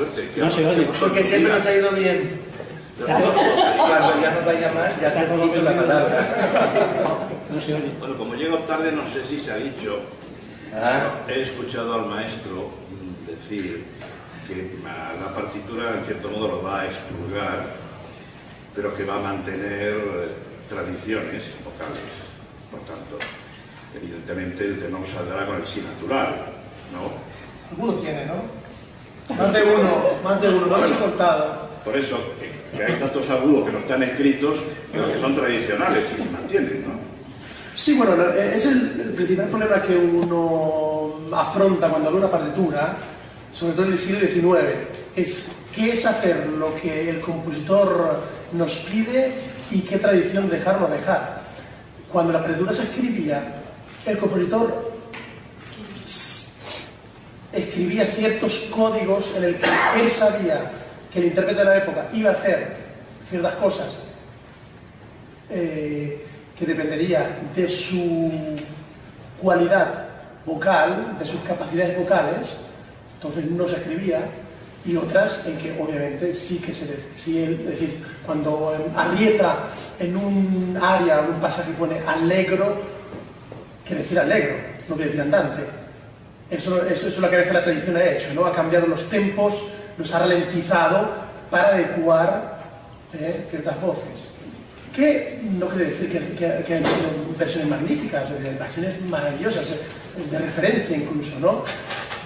suerte. No se oye. Porque siempre nos ha ido bien. Cuando ya no vaya más, ya te quito la palabra. No se oye. Bueno, como llego tarde, no sé si se ha dicho. He escuchado al maestro decir que la partitura en cierto modo lo va a expurgar, pero que va a mantener tradiciones vocales. Por tanto, evidentemente el tenor saldrá con el sí natural, ¿no? Alguno tiene, ¿no? Más de uno, no lo he contado. Por eso, que hay tantos agudos que no están escritos, pero que son tradicionales y se mantienen, ¿no? Sí, bueno, es el principal problema que uno afronta cuando ve una partitura, sobre todo en el siglo XIX, es qué es hacer lo que el compositor nos pide y qué tradición dejar o no dejar. Cuando la partitura se escribía, el compositor escribía ciertos códigos en el que él sabía que el intérprete de la época iba a hacer ciertas cosas que dependería de su cualidad vocal, de sus capacidades vocales, entonces no se escribía, y otras en que obviamente sí que se decía, es decir, cuando Arrieta en un área, en un pasaje pone allegro, quiere decir allegro, no quiere decir andante. Eso es lo que a veces la tradición ha hecho, ¿no? Ha cambiado los tempos, los ha ralentizado para adecuar ciertas voces. Que no quiere decir que han sido versiones magníficas, versiones maravillosas, de referencia incluso, ¿no?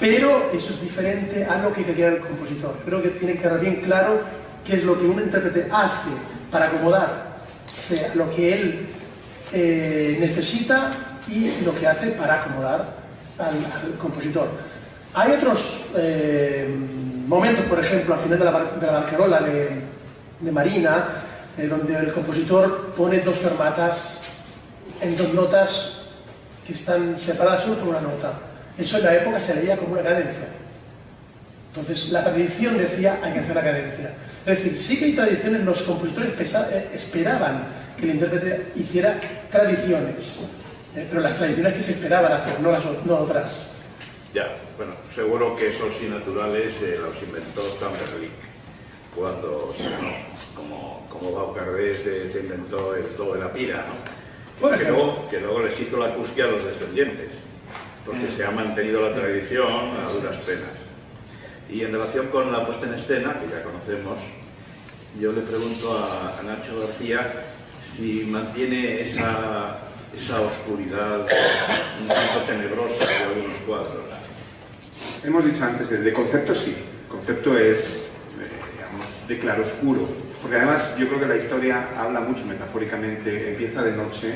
Pero eso es diferente a lo que quería el compositor. Creo que tiene que quedar bien claro qué es lo que un intérprete hace para acomodarse a lo que él necesita y lo que hace para acomodar al compositor. Hay otros momentos, por ejemplo, al final de la barcarola de Marina, donde el compositor pone dos fermatas en dos notas que están separadas solo por una nota. Eso en la época se leía como una cadencia. Entonces la tradición decía hay que hacer la cadencia. Es decir, sí que hay tradiciones, los compositores esperaban que el intérprete hiciera tradiciones, pero las tradiciones que se esperaban hacer, no otras. Ya, bueno, seguro que esos sí naturales los inventó Tamberlik cuando, como Baucardé se inventó el do de la pira, ¿no? Que luego les hizo la cusquia a los descendientes, porque se ha mantenido la tradición a duras penas. Y en relación con la puesta en escena, que ya conocemos, yo le pregunto a Nacho García si mantiene esa oscuridad un tanto tenebrosa de algunos cuadros. Hemos dicho antes, de concepto sí. El concepto es, digamos, de claroscuro. Porque además yo creo que la historia habla mucho metafóricamente, empieza de noche,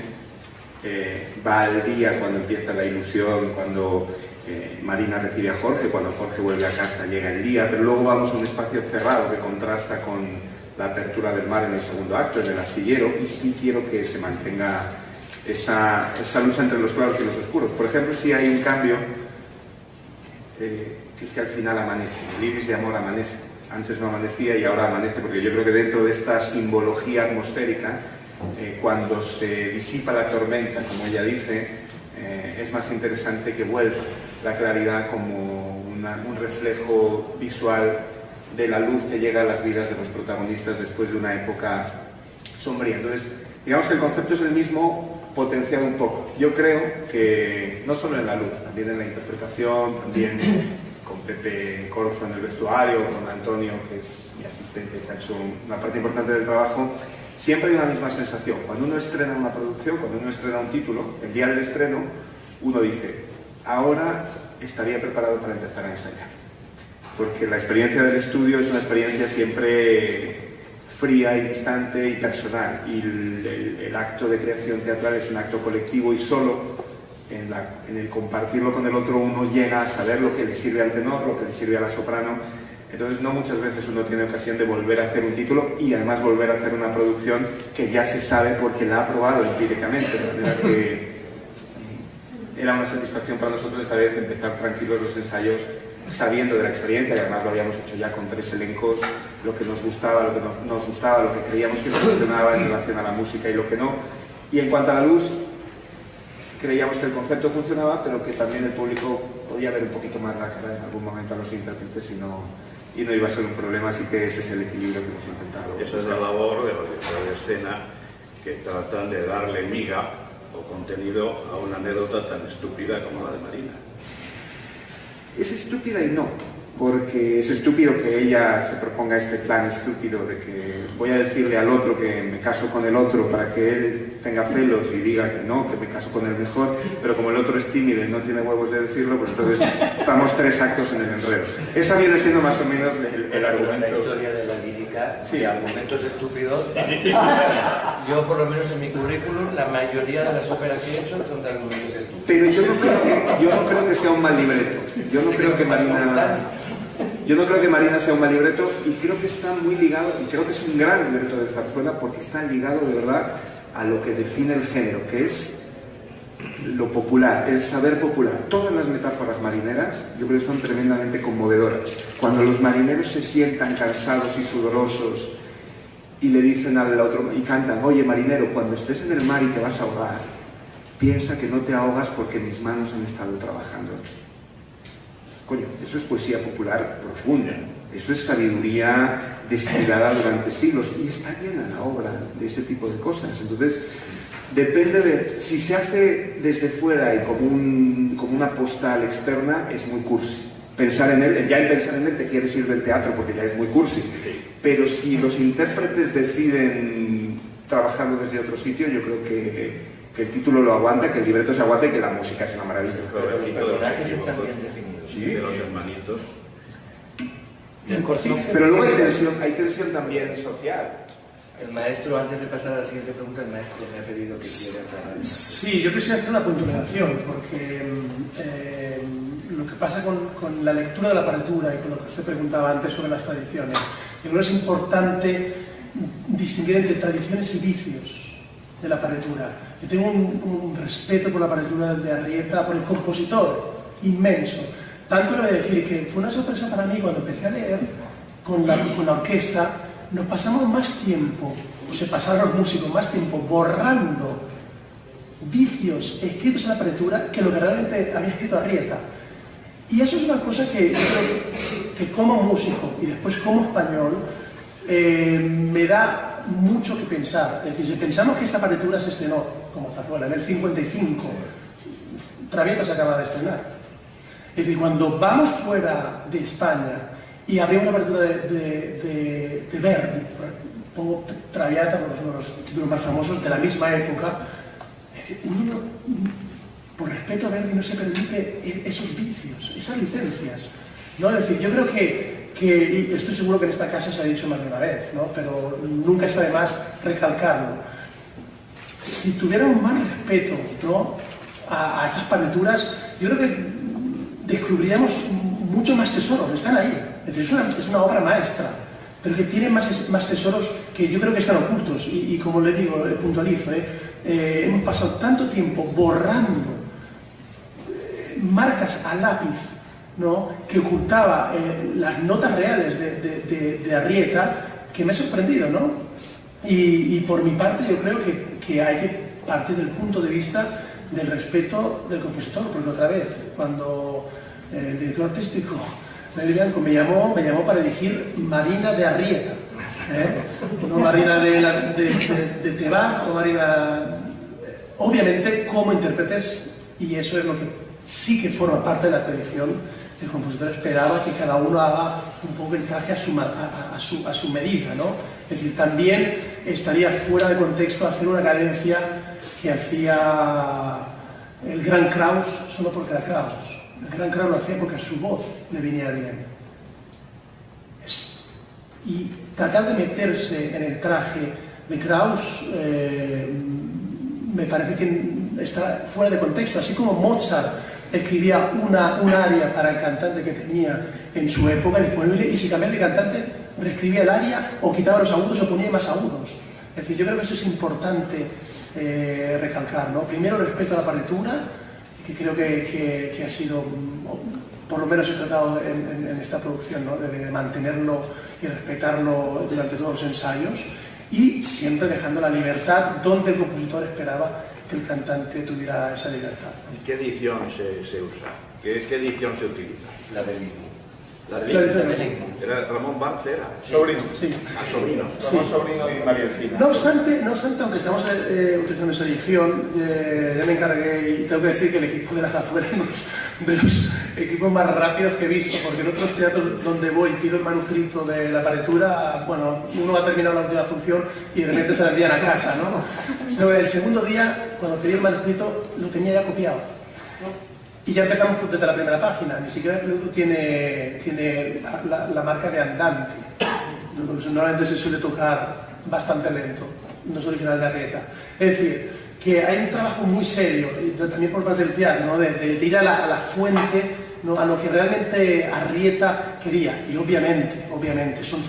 va al día cuando empieza la ilusión, cuando Marina recibe a Jorge, cuando Jorge vuelve a casa llega el día, pero luego vamos a un espacio cerrado que contrasta con la apertura del mar en el segundo acto, en el astillero, y sí quiero que se mantenga esa lucha entre los claros y los oscuros. Por ejemplo, si hay un cambio, que es que al final amanece, el iris de amor amanece. Antes no amanecía y ahora amanece, porque yo creo que dentro de esta simbología atmosférica, cuando se disipa la tormenta, como ella dice, es más interesante que vuelva la claridad como un reflejo visual de la luz que llega a las vidas de los protagonistas después de una época sombría. Entonces, digamos que el concepto es el mismo, potenciado un poco. Yo creo que no solo en la luz, también en la interpretación, también con Pepe Corzo en el vestuario, con Antonio, que es mi asistente, que ha hecho una parte importante del trabajo, siempre hay una misma sensación. Cuando uno estrena una producción, cuando uno estrena un título, el día del estreno, uno dice, ahora estaría preparado para empezar a ensayar. Porque la experiencia del estudio es una experiencia siempre fría y distante y personal. Y el acto de creación teatral es un acto colectivo y solo en el compartirlo con el otro uno llega a saber lo que le sirve al tenor, lo que le sirve a la soprano. Entonces no muchas veces uno tiene ocasión de volver a hacer un título y además volver a hacer una producción que ya se sabe porque la ha probado empíricamente, de manera que era una satisfacción para nosotros esta vez empezar tranquilos los ensayos sabiendo de la experiencia, y además lo habíamos hecho ya con 3 elencos, lo que nos gustaba, lo que no nos gustaba, lo que creíamos que funcionaba en relación a la música y lo que no. Y en cuanto a la luz, creíamos que el concepto funcionaba, pero que también el público podía ver un poquito más la cara en algún momento a los intérpretes y no iba a ser un problema, así que ese es el equilibrio que hemos intentado. Esa es la labor de los directores de escena, que tratan de darle miga o contenido a una anécdota tan estúpida como la de Marina. Es estúpida y no, porque es estúpido que ella se proponga este plan estúpido de que voy a decirle al otro que me caso con el otro para que él tenga celos y diga que no, que me caso con el mejor, pero como el otro es tímido y no tiene huevos de decirlo, pues entonces estamos 3 actos en el enredo. Esa viene siendo más o menos el argumento. La historia de la lírica, Sí. de argumentos estúpidos. Yo, por lo menos en mi currículum, la mayoría de las óperas que he hecho son de argumentos estúpidos. Pero yo no creo que sea un mal libreto. Yo no creo que Marina sea un mal libreto, y creo que está muy ligado, y creo que es un gran libreto de zarzuela porque está ligado de verdad a lo que define el género, que es lo popular, el saber popular. Todas las metáforas marineras yo creo que son tremendamente conmovedoras. Cuando los marineros se sientan cansados y sudorosos y le dicen al otro, y cantan, oye marinero, cuando estés en el mar y te vas a ahogar, piensa que no te ahogas porque mis manos han estado trabajando. Coño, eso es poesía popular profunda, eso es sabiduría destilada durante siglos, y está llena la obra de ese tipo de cosas. Entonces, depende de... Si se hace desde fuera y como una postal externa, es muy cursi. Pensar en él, ya en pensar en él te quieres ir del teatro porque ya es muy cursi. Pero si los intérpretes deciden trabajarlo desde otro sitio, yo creo que el título lo aguanta, que el libreto se aguanta y que la música es una maravilla. Pero los personajes están bien definidos. Sí, de los hermanitos. Pero luego hay tensión también social. El maestro, antes de pasar a la siguiente pregunta, el maestro me ha pedido que quiera aclarar. Sí, yo quisiera hacer una puntualización, porque lo que pasa con la lectura de la partitura y con lo que usted preguntaba antes sobre las tradiciones, yo creo que es importante distinguir entre tradiciones y vicios de la partitura. Yo tengo un respeto por la partitura de Arrieta, por el compositor, inmenso. Tanto le voy a decir que fue una sorpresa para mí cuando empecé a leer con la orquesta. Nos pasamos más tiempo, o se pasaron los músicos más tiempo borrando vicios escritos en la partitura que lo que realmente había escrito Arrieta. Y eso es una cosa que yo creo que como músico y después como español me da mucho que pensar. Es decir, si pensamos que esta partitura se estrenó como zarzuela en el 55, Traviata se acaba de estrenar. Es decir, cuando vamos fuera de España y abrimos la partitura de Verdi, pongo Traviata, porque es uno de los títulos más famosos de la misma época, es decir, uno por respeto a Verdi no se permite esos vicios, esas licencias, ¿no? Es decir, yo creo que y estoy seguro que en esta casa se ha dicho más de una vez, ¿no? Pero nunca está de más recalcarlo. Si tuviéramos más respeto, ¿no?, a esas partituras, yo creo que descubriríamos mucho más tesoros, están ahí. Es decir, es una obra maestra, pero que tiene más tesoros que yo creo que están ocultos. Y como le digo, puntualizo, hemos pasado tanto tiempo borrando marcas a lápiz, ¿no?, que ocultaba las notas reales de Arrieta, que me ha sorprendido, ¿no? Y por mi parte yo creo que hay que partir del punto de vista del respeto del compositor, porque otra vez, cuando el director artístico David Bianco me llamó para dirigir Marina de Arrieta, no Marina de Tebar o Marina... Obviamente, como intérpretes, y eso es lo que sí que forma parte de la tradición, el compositor esperaba que cada uno haga un poco el traje a su medida, ¿no? Es decir, también estaría fuera de contexto hacer una cadencia que hacía el gran Kraus solo porque era Kraus. El gran Kraus lo hacía porque a su voz le venía bien. Y tratar de meterse en el traje de Kraus me parece que está fuera de contexto, así como Mozart escribía un aria para el cantante que tenía en su época disponible, y si cambiaba de cantante reescribía el aria o quitaba los agudos o ponía más agudos. Es decir, yo creo que eso es importante recalcar, ¿no? Primero, el respeto a la partitura, que creo que ha sido, por lo menos he tratado en esta producción, ¿no?, de mantenerlo y respetarlo durante todos los ensayos, y siempre dejando la libertad donde el compositor esperaba que el cantante tuviera esa libertad. ¿Y qué edición se usa? ¿Qué edición se utiliza? La del libro. La La de Belén. Era Ramón Vance, era. Sobrino. Sí. Sobrino. Somos sobrino y María Delfina. No obstante, aunque estamos utilizando esa edición, ya me encargué y tengo que decir que el equipo de la Zarzuela es de los equipos más rápidos que he visto, porque en otros teatros donde voy pido el manuscrito de la partitura, bueno, uno ha terminado la última función y de repente se la envían a casa, ¿no? No, el segundo día, cuando pedí el manuscrito, lo tenía ya copiado, ¿no? Y ya empezamos desde la primera página, ni siquiera el producto tiene la marca de andante. Normalmente se suele tocar bastante lento, no es original de Arrieta. Es decir, que hay un trabajo muy serio, también por parte del teatro, ¿no? de ir a la fuente, ¿no? A lo que realmente Arrieta quería. Y obviamente, son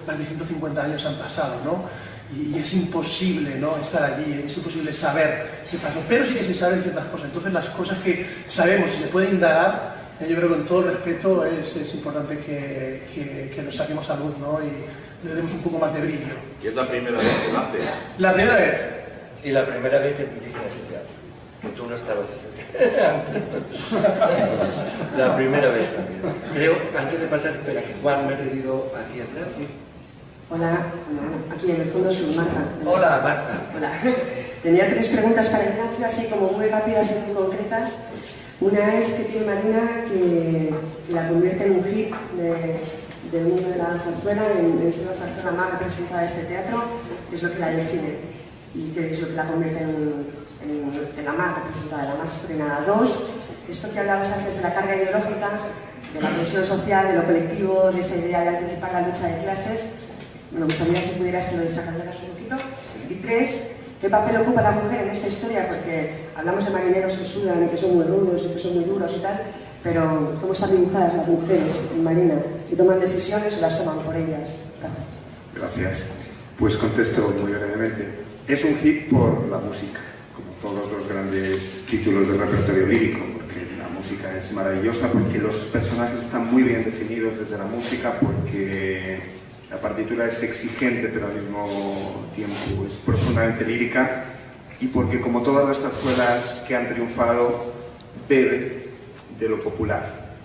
más de 150 años han pasado, ¿no? Y es imposible, ¿no?, estar allí, es imposible saber qué pasó, pero sí que se saben ciertas cosas. Entonces las cosas que sabemos y se pueden indagar, yo creo que con todo el respeto es importante que lo saquemos a luz, ¿no?, y le demos un poco más de brillo. ¿Y es la primera vez que lo hace? La primera vez. Y la primera vez que diriges el teatro, que tú no estabas ese día. La primera vez también. Creo, antes de pasar, espera, que Juan me ha pedido aquí atrás, ¿sí? Hola, aquí en el fondo soy Marta. Hola, Marta. Hola. Tenía 3 preguntas para Ignacio, así como muy rápidas y muy concretas. Una es que tiene Marina que la convierte en un hit del mundo de la zarzuela, en ser la zarzuela más representada de este teatro, que es lo que la define y que es lo que la convierte en la más representada, la más estrenada. 2, esto que hablabas antes de la carga ideológica, de la tensión social, de lo colectivo, de esa idea de anticipar la lucha de clases. Me gustaría si pudieras que lo desarrollaras un poquito. Y 3, ¿qué papel ocupa la mujer en esta historia? Porque hablamos de marineros que sudan y que son muy rudos y que son muy duros y tal, pero ¿cómo están dibujadas las mujeres en Marina? ¿Si toman decisiones o las toman por ellas? Gracias. Gracias. Pues contesto muy brevemente. Es un hit por la música, como todos los grandes títulos del repertorio lírico, porque la música es maravillosa, porque los personajes están muy bien definidos desde la música, porque la partitura es exigente, pero al mismo tiempo es profundamente lírica, y porque, como todas las zarzuelas que han triunfado, bebe de lo popular.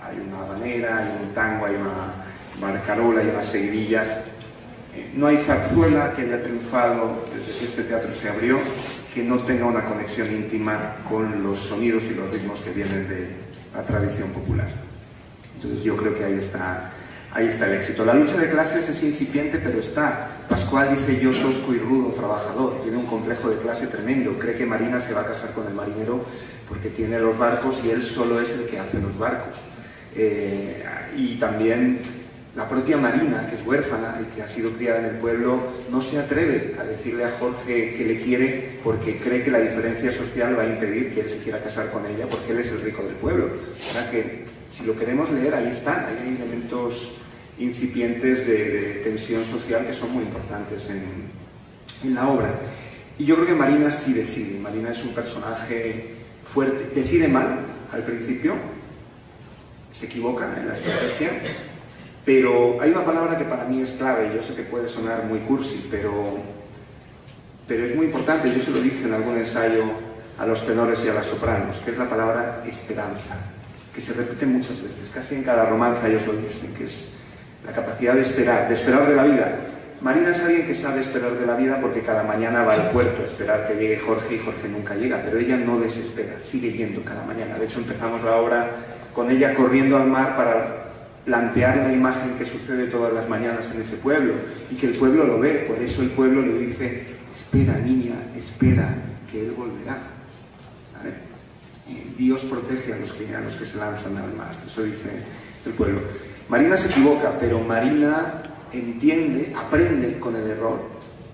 Hay una habanera, hay un tango, hay una barcarola, hay unas seguidillas. No hay zarzuela que haya triunfado desde que este teatro se abrió que no tenga una conexión íntima con los sonidos y los ritmos que vienen de la tradición popular. Entonces yo creo que ahí está el éxito. La lucha de clases es incipiente, pero está. Pascual dice: yo tosco y rudo trabajador. Tiene un complejo de clase tremendo. Cree que Marina se va a casar con el marinero porque tiene los barcos y él solo es el que hace los barcos. Y también la propia Marina, que es huérfana y que ha sido criada en el pueblo, no se atreve a decirle a Jorge que le quiere porque cree que la diferencia social va a impedir que él se quiera casar con ella porque él es el rico del pueblo. O sea que, si lo queremos leer, ahí están, hay elementos incipientes de tensión social que son muy importantes en la obra. Y yo creo que Marina sí decide. Marina es un personaje fuerte. Decide mal al principio, se equivoca en la estrategia, pero hay una palabra que para mí es clave. Yo sé que puede sonar muy cursi, pero es muy importante. Yo se lo dije en algún ensayo a los tenores y a las sopranos, que es la palabra esperanza, que se repite muchas veces, casi en cada romance ellos lo dicen, que es la capacidad de esperar de la vida. Marina es alguien que sabe esperar de la vida porque cada mañana va al puerto a esperar que llegue Jorge, y Jorge nunca llega, pero ella no desespera, sigue yendo cada mañana. De hecho, empezamos la obra con ella corriendo al mar para plantear una imagen que sucede todas las mañanas en ese pueblo y que el pueblo lo ve. Por eso el pueblo le dice: espera, niña, espera, que él volverá. ¿Vale? Dios protege a los que se lanzan al mar. Eso dice el pueblo. Marina se equivoca, pero Marina entiende, aprende con el error.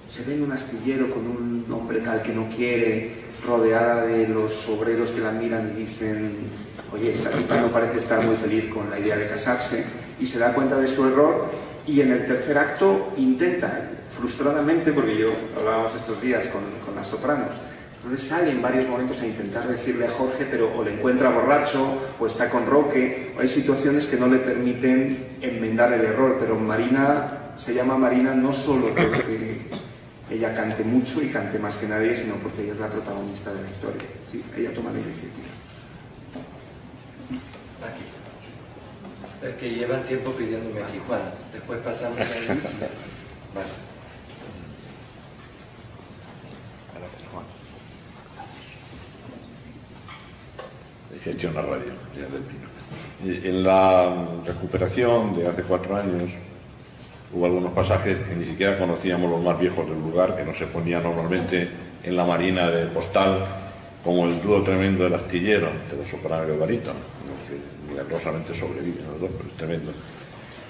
Se ve en un astillero con un hombre al que no quiere, rodeada de los obreros que la miran y dicen: oye, esta tipa no parece estar muy feliz con la idea de casarse, y se da cuenta de su error, y en el tercer acto intenta, frustradamente, porque yo hablábamos estos días con las sopranos, entonces sale en varios momentos a intentar decirle a Jorge, pero o le encuentra borracho, o está con Roque, o hay situaciones que no le permiten enmendar el error. Pero Marina se llama Marina no solo porque ella cante mucho y cante más que nadie, sino porque ella es la protagonista de la historia. ¿Sí? Ella toma la iniciativa. Aquí. Es que llevan tiempo pidiéndome aquí, Juan. Después pasamos a... Vale. Gestión a radio, del Pino. En la recuperación de hace 4 años hubo algunos pasajes que ni siquiera conocíamos los más viejos del lugar, que no se ponían normalmente en la marina de postal, como el dúo tremendo del astillero, de los sopranos y el barítono, que milagrosamente sobreviven los dos, pero es tremendo.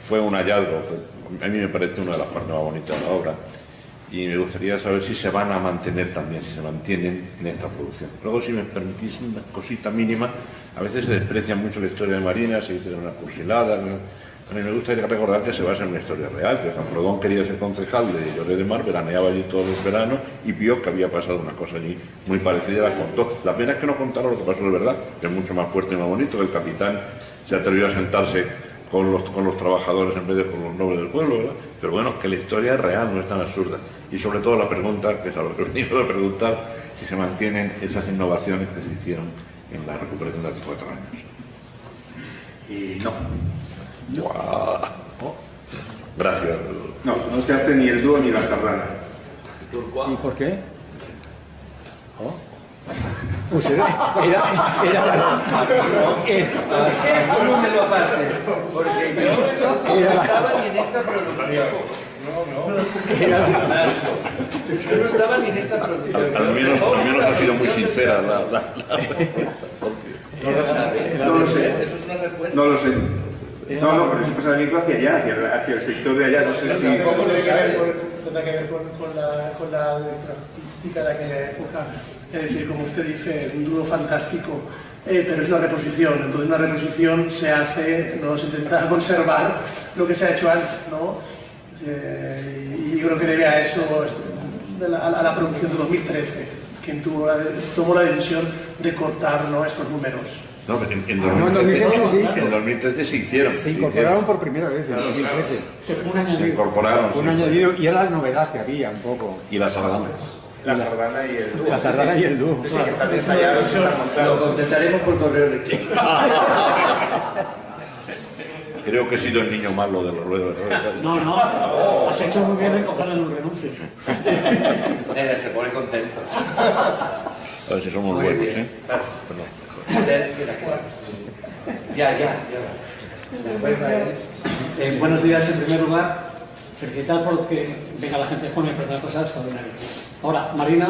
Fue un hallazgo, a mí me parece una de las partes más bonitas de la obra, y me gustaría saber si se van a mantener también, si se mantienen en esta producción. Luego, si me permitís una cosita mínima, a veces se desprecia mucho la historia de Marina, se dice una cursilada. A mí me gustaría recordar que se basa en una historia real, que Juan Prodón quería ser concejal de Lloret de Mar, veraneaba allí todos los veranos y vio que había pasado una cosa allí muy parecida y la contó. La pena es que no contaron lo que pasó de verdad, que es mucho más fuerte y más bonito, que el capitán se atrevió a sentarse con los trabajadores en vez de con los nobles del pueblo, ¿verdad? Pero bueno, que la historia es real, no es tan absurda. Y sobre todo la pregunta, que es a lo que he venido a preguntar, si se mantienen esas innovaciones que se hicieron en la recuperación de hace 4 años. Y no. ¡Guau! Gracias. No, no se hace ni el dúo ni la sardana. ¿Y por qué? Pues No me lo pases, porque yo no estaba ni en esta producción. Yo no estaba ni en esta producción. Al menos ha sido muy sincera la... No lo sabe. No lo sé. Eso es una respuesta. No lo sé. No, pero eso pasa el micro hacia allá, hacia el sector de allá. No sé si... Tampoco tiene que ver con la artística de aquella época. Es decir, como usted dice, es un dúo fantástico, pero es una reposición. Entonces, una reposición se hace, no se intenta conservar lo que se ha hecho antes, ¿no? Y yo creo que debe a eso, a la producción de 2013, quien tomó la decisión de cortar, ¿no?, estos números. No, en 2013 se hicieron. Se incorporaron por primera vez en 2013. Se fue un añadido. Se incorporaron. Fue un añadido y era la novedad que había un poco. Y las sardanas. La sardana y el dúo. La sardana y el dúo. Sí, que están ensayados y están Lo montados. contestaremos por correo electrónico. Creo que he sido el niño malo de los ruedos. No, has hecho muy bien en cogerle un renuncio. Se pone contento. A ver si somos Muy buenos, bien. ¿eh? Pasa. Ya. Buenos días en primer lugar. Felicitar por que venga la gente joven y empezar cosas extraordinarias. Ahora, Marina,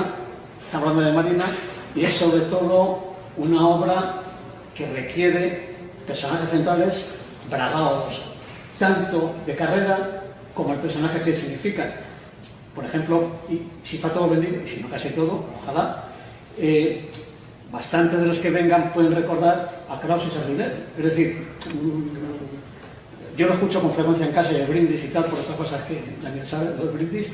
estamos hablando de Marina, y es sobre todo una obra que requiere personajes centrales bragados, tanto de carrera como el personaje que significan. Por ejemplo, y si está todo vendido, y si no casi todo, ojalá, bastante de los que vengan pueden recordar a Kraus y Sardinero. Es decir, yo lo escucho con frecuencia en casa y el brindis y tal, por otras cosas que Daniel sabe, los brindis.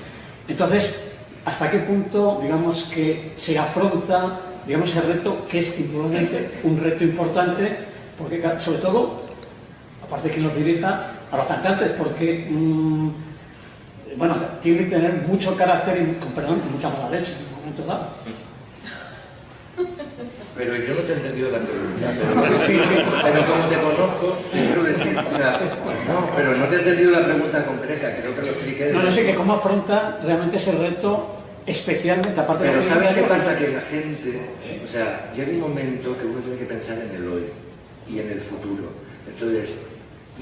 Entonces, ¿hasta qué punto, digamos, que se afronta, digamos, el reto, que es indudablemente un reto importante, porque sobre todo, aparte de que nos dirija, a los cantantes, porque, bueno, tiene que tener mucho carácter y, con perdón, mucha mala leche en un momento dado. Pero yo no te he entendido la pregunta. Pero como te conozco, te quiero decir, o sea, no, pero no te he entendido la pregunta concreta, creo que lo expliqué. No sé que cómo afronta realmente ese reto, especialmente, aparte de... Pero ¿sabes qué pasa? Que la gente, o sea, llega un momento que uno tiene que pensar en el hoy y en el futuro. Entonces,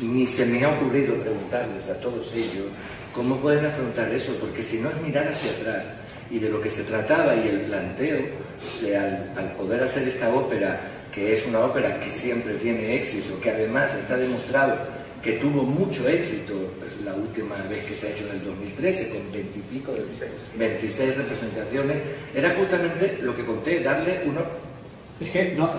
ni se me ha ocurrido preguntarles a todos ellos cómo pueden afrontar eso, porque si no es mirar hacia atrás y de lo que se trataba y el planteo de al poder hacer esta ópera, que es una ópera que siempre tiene éxito, que además está demostrado que tuvo mucho éxito la última vez que se ha hecho en el 2013, con 26 representaciones, era justamente lo que conté, darle uno... Es que no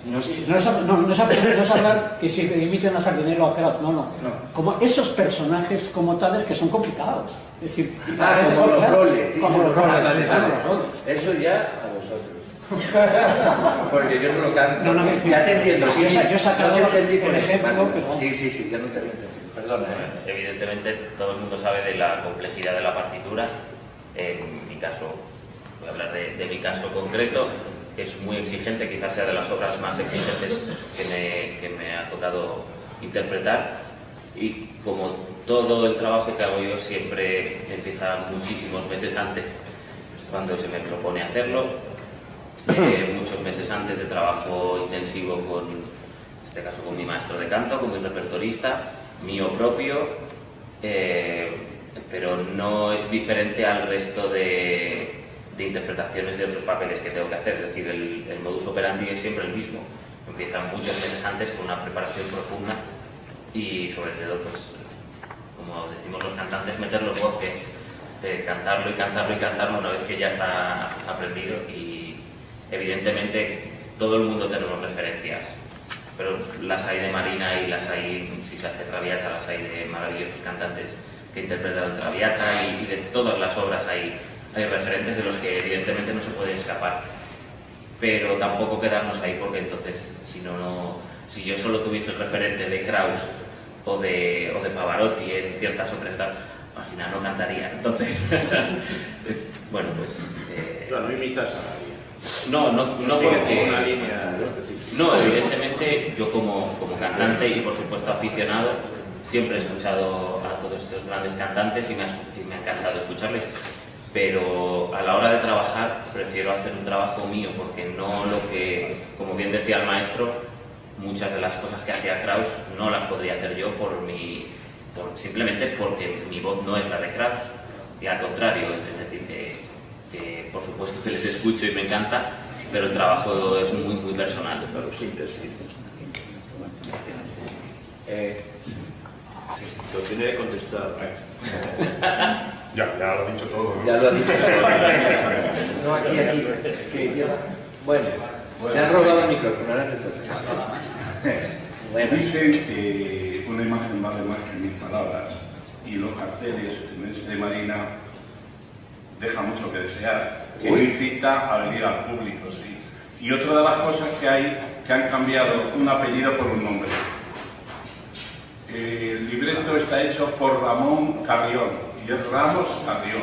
No es hablar que si imiten a Sardinero o a Kraus, no. Como esos personajes como tales que son complicados. Es decir, como los roles. Como los roles. Vale. Eso ya a vosotros. Porque yo no lo canto. Ya te entiendo. Sí, yo he sacado no te entendí por el eso. ejemplo. Sí, ya no te había entendido. Perdona. Evidentemente todo el mundo sabe de la complejidad de la partitura. En mi caso, voy a hablar de mi caso concreto. Es muy exigente, quizás sea de las obras más exigentes que me ha tocado interpretar. Y como todo el trabajo que hago yo siempre empieza muchísimos meses antes, cuando se me propone hacerlo, muchos meses antes de trabajo intensivo con, en este caso con mi maestro de canto, con mi repertorista, mío propio, pero no es diferente al resto de interpretaciones de otros papeles que tengo que hacer, es decir, el modus operandi es siempre el mismo. Empiezan muchos meses antes con una preparación profunda y sobre todo, pues, como decimos los cantantes, meter los bosques, cantarlo y cantarlo y cantarlo una vez que ya está aprendido. Y evidentemente todo el mundo tenemos referencias, pero las hay de Marina y las hay, si se hace Traviata, las hay de maravillosos cantantes que interpretan Traviata, y de todas las obras hay referentes de los que evidentemente no se pueden escapar, pero tampoco quedarnos ahí, porque entonces si yo solo tuviese el referente de Kraus o de Pavarotti en ciertas óperas, al final no cantaría. Entonces bueno, pues o sea, no imitas a nadie. No Sigue porque una línea. no, evidentemente yo como cantante y por supuesto aficionado siempre he escuchado a todos estos grandes cantantes y me ha encantado escucharles, pero a la hora de trabajar prefiero hacer un trabajo mío, porque no lo que, como bien decía el maestro, muchas de las cosas que hacía Kraus no las podría hacer yo simplemente porque mi voz no es la de Kraus, y al contrario, es decir, que por supuesto que les escucho y me encanta, pero el trabajo es muy, muy personal. Claro, síntesis. Lo tiene que contestar. Ya lo ha dicho todo, ¿no? Ya lo ha dicho todo. No, aquí. Bueno, te han robado el micrófono, ahora te toca. Bueno. Dicen que una imagen vale más que 1000 palabras, y los carteles de Marina dejan mucho que desear, que incita a venir al público, sí. Y otra de las cosas que hay, que han cambiado un apellido por un nombre. El libreto está hecho por Ramón Carrión, y es Ramos Carrión.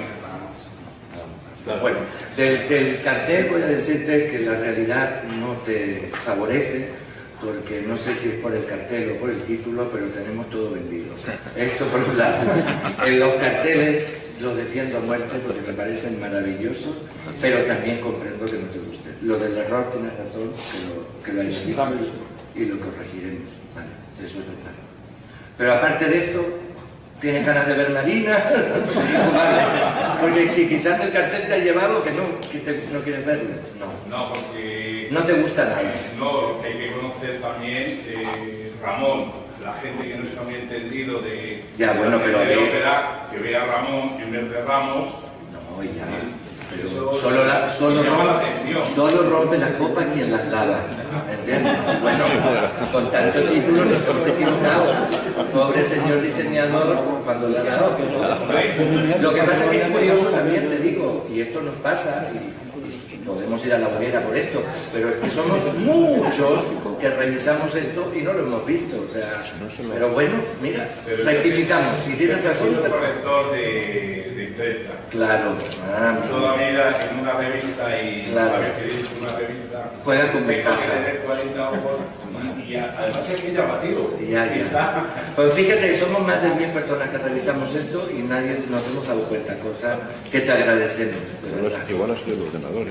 Bueno, del cartel voy a decirte que la realidad no te favorece, porque no sé si es por el cartel o por el título, pero tenemos todo vendido. Esto por un lado. En los carteles los defiendo a muerte porque me parecen maravillosos, pero también comprendo que no te guste. Lo del error tienes razón, que lo hayas visto y lo corregiremos. Vale, eso es verdad. Pero aparte de esto, ¿tienes ganas de ver Marina? Porque si quizás el cartel te ha llevado que no quieres verlo. No, porque... No te gusta nada. No, que hay que conocer también Ramón, la gente que no está muy entendido de... Ya, bueno, pero... de ópera, que vea a Ramón en vez de Ramos. No, ya. Pero solo rompe las copas quien las lava. ¿Entiendes? Bueno, con tanto título nos hemos equivocado. Pobre señor diseñador cuando le ha dado. Lo que pasa es que es curioso también, te digo, y esto nos pasa, y podemos ir a la hoguera por esto, pero es que somos muchos que revisamos esto y no lo hemos visto. O sea, pero bueno, mira, rectificamos. Y tienes razón. Es un corrector de imprenta. Claro. Toda vida en una revista y claro. sabes que es una revista. Juega con ventaja. Hay que tener 40 ojos y además es que llamativo. Ya. Pues fíjate que somos más de 10 personas que revisamos esto y nadie nos hemos dado cuenta, cosa que te agradecemos. Igual ha sido el ordenador,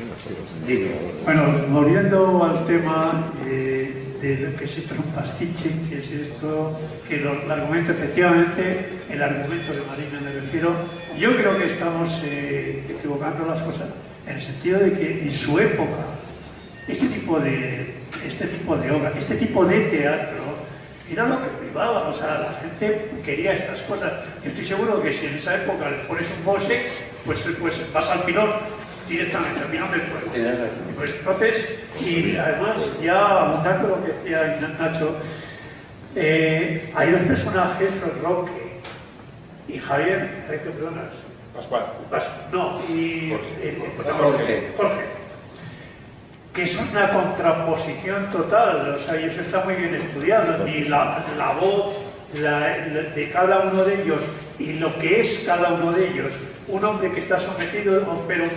Dime. Bueno, volviendo al tema de que esto es un pastiche, que es esto, que el argumento, efectivamente, el argumento de Marina me refiero, yo creo que estamos equivocando las cosas en el sentido de que en su época este tipo de obra, este tipo de teatro era lo que privaba, o sea, la gente quería estas cosas. Yo estoy seguro que si en esa época le pones un Bose, pues vas al pilón directamente, al pilón del pueblo. Pues entonces, y además, ya abundando lo que decía Nacho, hay dos personajes, Roque y Javier, ¿qué perdonas? Pascual. No, y Jorge. Que es una contraposición total, o sea, y eso está muy bien estudiado, y la voz de cada uno de ellos y lo que es cada uno de ellos, un hombre que está sometido, pero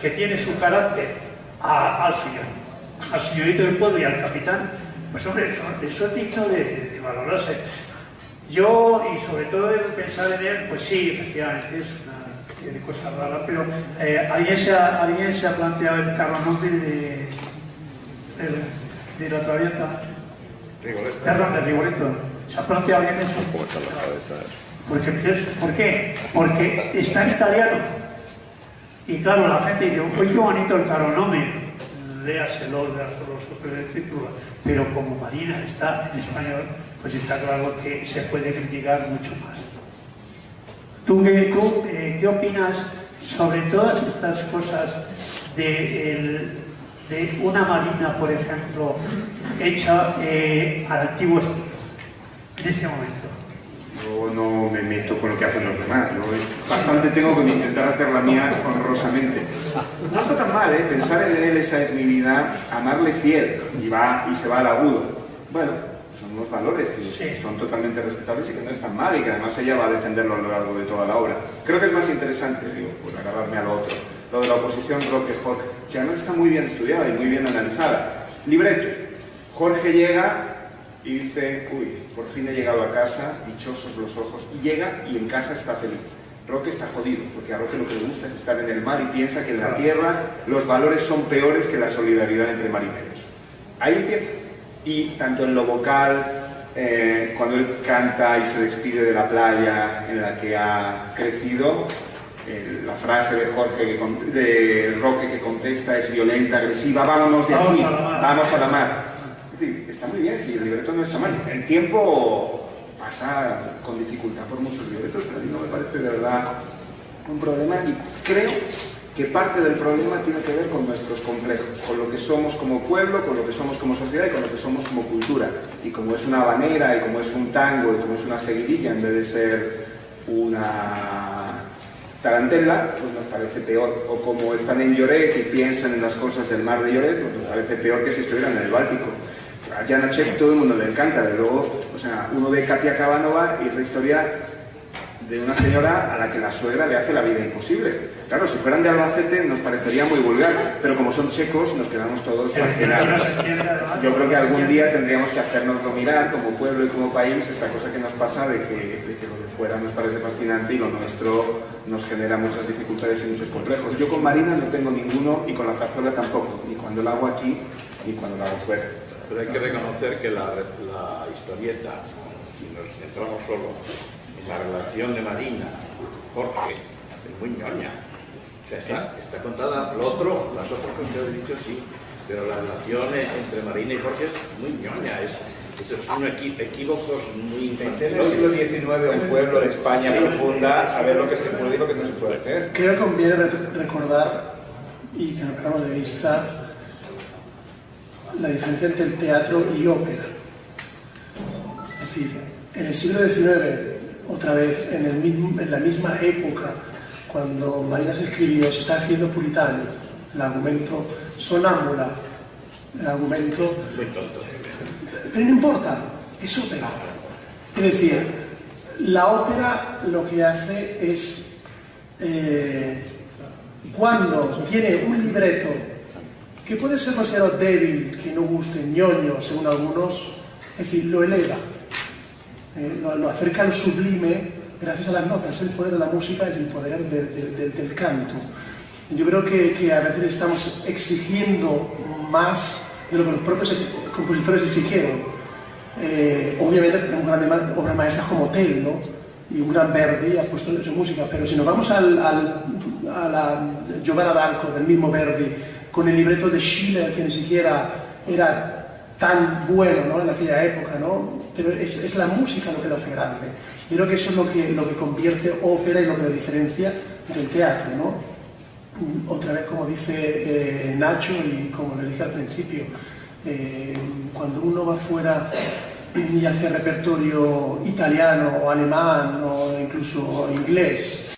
que tiene su carácter al señorito del pueblo y al capitán, pues hombre, eso es digno de valorarse. Yo, y sobre todo el pensar en él, pues sí, efectivamente, es tiene cosas raras, pero alguien se ha planteado el carronombre de la Traviata. Rigoletto. Perdón, de Rigoletto. ¿Se ha planteado bien eso? ¿Por qué? Porque está en italiano. Y claro, la gente dice, oye, qué bonito el carronombre. Léaselo sobre el título. Pero como Marina está en español, pues está claro que se puede criticar mucho más. ¿Tú qué opinas sobre todas estas cosas de una Marina, por ejemplo, hecha al antiguo estilo, en este momento? Yo no me meto con lo que hacen los demás. Yo bastante tengo que intentar hacer la mía honrosamente. No está tan mal, pensar en él, esa es mi vida, amarle fiel, y se va al agudo. Bueno, son unos valores que son totalmente respetables y que no están mal, y que además ella va a defenderlo a lo largo de toda la obra. Creo que es más interesante, digo, por agarrarme a lo otro, lo de la oposición Roque-Jorge, que además está muy bien estudiada y muy bien analizada. Libreto. Jorge llega y dice, uy, por fin he llegado a casa, dichosos los ojos, y llega y en casa está feliz. Roque está jodido, porque a Roque lo que le gusta es estar en el mar y piensa que en la tierra los valores son peores que la solidaridad entre marineros. Ahí empieza. Y tanto en lo vocal, cuando él canta y se despide de la playa en la que ha crecido, la frase de de Roque que contesta es violenta, agresiva, vámonos de aquí, vamos a la mar. Es decir, está muy bien, si el libreto no está mal. El tiempo pasa con dificultad por muchos libretos, pero a mí no me parece de verdad un problema, y creo que parte del problema tiene que ver con nuestros complejos, con lo que somos como pueblo, con lo que somos como sociedad y con lo que somos como cultura. Y como es una habanera, y como es un tango, y como es una seguidilla en vez de ser una tarantela, pues nos parece peor. O como están en Lloret y piensan en las cosas del mar de Lloret, pues nos parece peor que si estuvieran en el Báltico. A Janáček todo el mundo le encanta, de luego, o sea, uno ve Katia Kavanova y es la historia de una señora a la que la suegra le hace la vida imposible. Claro, si fueran de Albacete nos parecería muy vulgar, pero como son checos nos quedamos todos fascinados. Yo creo que algún día tendríamos que hacérnoslo mirar como pueblo y como país, esta cosa que nos pasa de que lo de fuera nos parece fascinante y lo nuestro nos genera muchas dificultades y muchos complejos. Yo con Marina no tengo ninguno, y con la zarzuela tampoco, ni cuando la hago aquí ni cuando la hago fuera. Pero hay que reconocer que la historieta, si nos centramos solo en la relación de Marina, Jorge, es muy ñoña. O sea, está contada, las otras cosas que he dicho sí, pero la relación entre Marina y Jorge es muy ñoña, son equívocos muy infantiles. En el siglo XIX, un pueblo de España profunda, a ver lo que se puede y lo que no se puede hacer. Creo que conviene recordar, y que no perdamos de vista, la diferencia entre el teatro y ópera. Es decir, en el siglo XIX, otra vez, en la misma época, cuando Marina se escribió, se estaba escribiendo Puritano, el argumento sonámbula, el argumento... Muy tonto. Pero no importa, es ópera. Es decir, la ópera lo que hace es, cuando tiene un libreto que puede ser considerado débil, que no guste, ñoño, según algunos, es decir, lo eleva, lo acerca al sublime gracias a las notas. El poder de la música es el poder del canto. Yo creo que a veces estamos exigiendo más de lo que los propios compositores exigieron. Obviamente tenemos grandes obras maestras como Tell, ¿no? Y un gran Verdi ha puesto su música, pero si nos vamos a la Giovanna d'Arco del mismo Verdi, con el libreto de Schiller, que ni siquiera era tan bueno, ¿no?, en aquella época, ¿no? Pero es la música lo que lo hace grande. Yo creo que eso es lo que convierte ópera y lo que lo diferencia del teatro, ¿no? Otra vez, como dice Nacho, y como le dije al principio, cuando uno va fuera y hace repertorio italiano o alemán o incluso inglés,